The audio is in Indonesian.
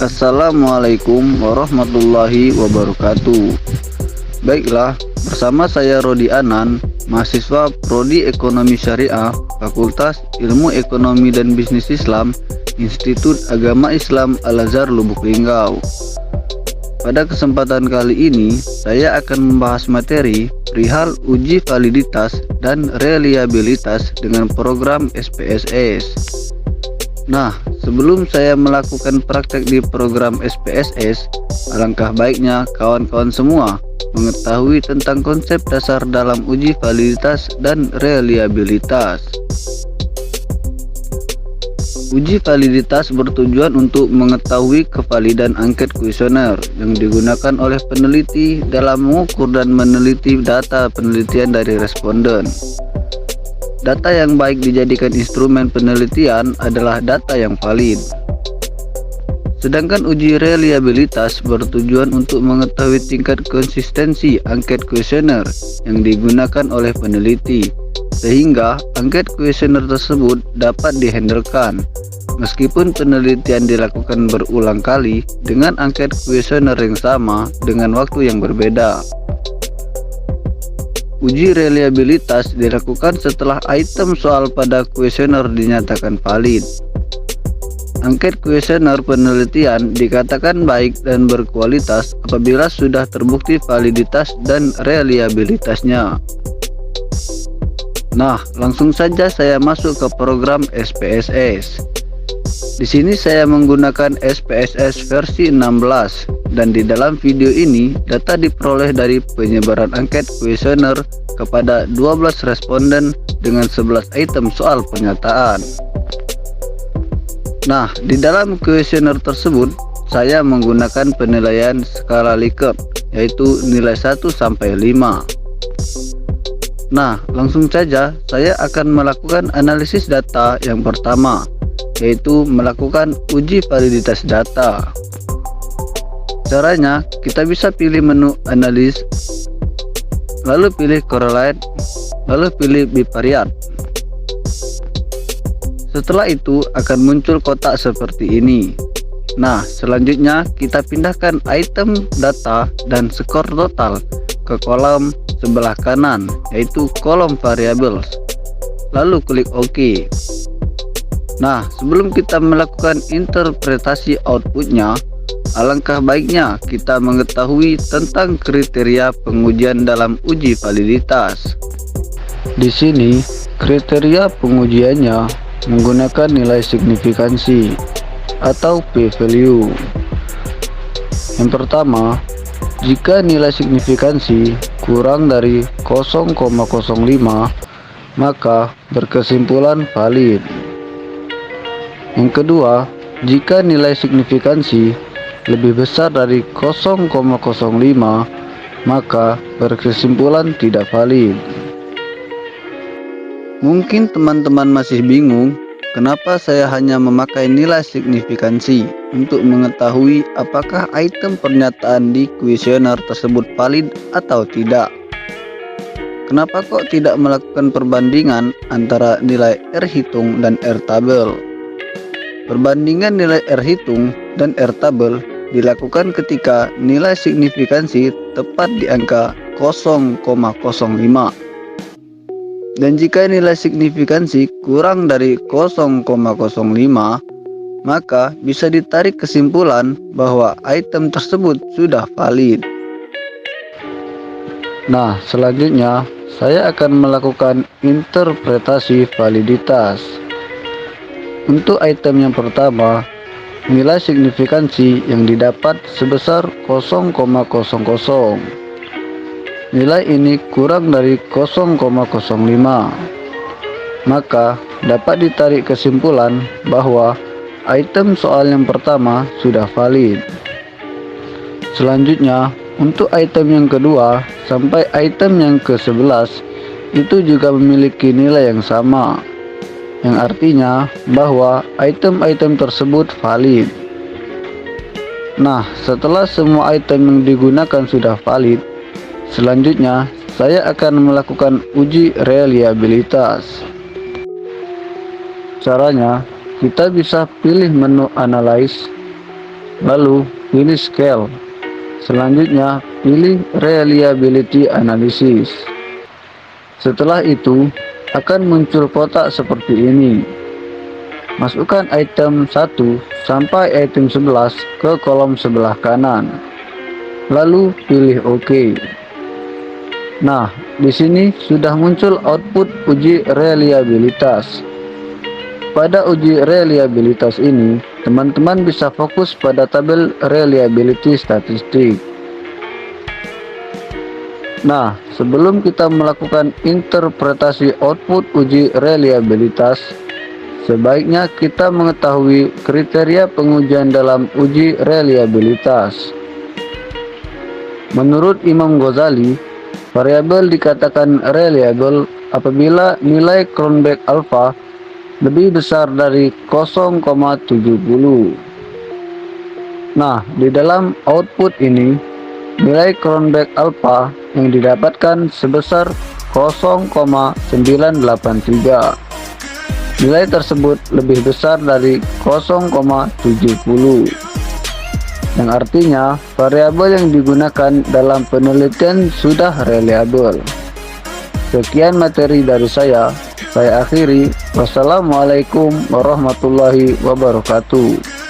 Assalamualaikum warahmatullahi wabarakatuh. Baiklah, bersama saya Rodi Anan, mahasiswa Prodi Ekonomi Syariah, Fakultas Ilmu Ekonomi dan Bisnis Islam, Institut Agama Islam Al-Azhar Lubuk Linggau. Pada kesempatan kali ini, saya akan membahas materi perihal uji validitas dan reliabilitas dengan program SPSS. Nah, sebelum saya melakukan praktek di program SPSS, alangkah baiknya kawan-kawan semua mengetahui tentang konsep dasar dalam uji validitas dan reliabilitas. Uji validitas bertujuan untuk mengetahui kevalidan angket kuesioner yang digunakan oleh peneliti dalam mengukur dan meneliti data penelitian dari responden. Data yang baik dijadikan instrumen penelitian adalah data yang valid. Sedangkan uji reliabilitas bertujuan untuk mengetahui tingkat konsistensi angket kuesioner yang digunakan oleh peneliti, sehingga angket kuesioner tersebut dapat dihandlekan meskipun penelitian dilakukan berulang kali dengan angket kuesioner yang sama dengan waktu yang berbeda. Uji reliabilitas dilakukan setelah item soal pada kuesioner dinyatakan valid. Angket kuesioner penelitian dikatakan baik dan berkualitas apabila sudah terbukti validitas dan reliabilitasnya. Nah, langsung saja saya masuk ke program SPSS. Di sini saya menggunakan SPSS versi 16 dan di dalam video ini data diperoleh dari penyebaran angket kuesioner kepada 12 responden dengan 11 item soal pernyataan. Nah, di dalam kuesioner tersebut saya menggunakan penilaian skala Likert yaitu nilai 1 sampai 5. Nah, langsung saja saya akan melakukan analisis data yang pertama, yaitu melakukan uji validitas data. Caranya, kita bisa pilih menu analis, lalu pilih correlate, lalu pilih bivariate. Setelah itu akan muncul kotak seperti ini. Nah, selanjutnya kita pindahkan item data dan skor total ke kolom sebelah kanan, yaitu kolom variables. Lalu klik OK. Nah, sebelum kita melakukan interpretasi outputnya, alangkah baiknya kita mengetahui tentang kriteria pengujian dalam uji validitas. Di sini, kriteria pengujiannya menggunakan nilai signifikansi atau p-value. Yang pertama, jika nilai signifikansi kurang dari 0,05, maka berkesimpulan valid. Yang kedua, jika nilai signifikansi lebih besar dari 0,05, maka berkesimpulan tidak valid. Mungkin teman-teman masih bingung kenapa saya hanya memakai nilai signifikansi untuk mengetahui apakah item pernyataan di kuesioner tersebut valid atau tidak. Kenapa kok tidak melakukan perbandingan antara nilai R hitung dan R tabel? Perbandingan nilai R hitung dan R tabel dilakukan ketika nilai signifikansi tepat di angka 0,05. Dan jika nilai signifikansi kurang dari 0,05, maka bisa ditarik kesimpulan bahwa item tersebut sudah valid. Nah, selanjutnya saya akan melakukan interpretasi validitas. Untuk item yang pertama, nilai signifikansi yang didapat sebesar 0,00. Nilai ini kurang dari 0,05, maka dapat ditarik kesimpulan bahwa item soal yang pertama sudah valid. Selanjutnya, untuk item yang kedua sampai item yang ke-11 itu juga memiliki nilai yang sama, yang artinya bahwa item-item tersebut valid. Nah, setelah semua item yang digunakan sudah valid, selanjutnya saya akan melakukan uji reliabilitas. Caranya, kita bisa pilih menu Analyze, Lalu pilih scale. Selanjutnya pilih reliability analysis. Setelah itu akan muncul kotak seperti ini. Masukkan item 1 sampai item 11 ke kolom sebelah kanan. Lalu pilih OK. Nah, di sini sudah muncul output uji reliabilitas. Pada uji reliabilitas ini, teman-teman bisa fokus pada tabel reliability statistik. Nah, sebelum kita melakukan interpretasi output uji reliabilitas, sebaiknya kita mengetahui kriteria pengujian dalam uji reliabilitas. Menurut Imam Ghazali, variabel dikatakan reliable apabila nilai Cronbach alpha lebih besar dari 0,70. Nah, di dalam output ini, nilai Cronbach alpha yang didapatkan sebesar 0,983. Nilai tersebut lebih besar dari 0,70. Yang artinya variabel yang digunakan dalam penelitian sudah reliable. Sekian materi dari saya akhiri. Wassalamualaikum warahmatullahi wabarakatuh.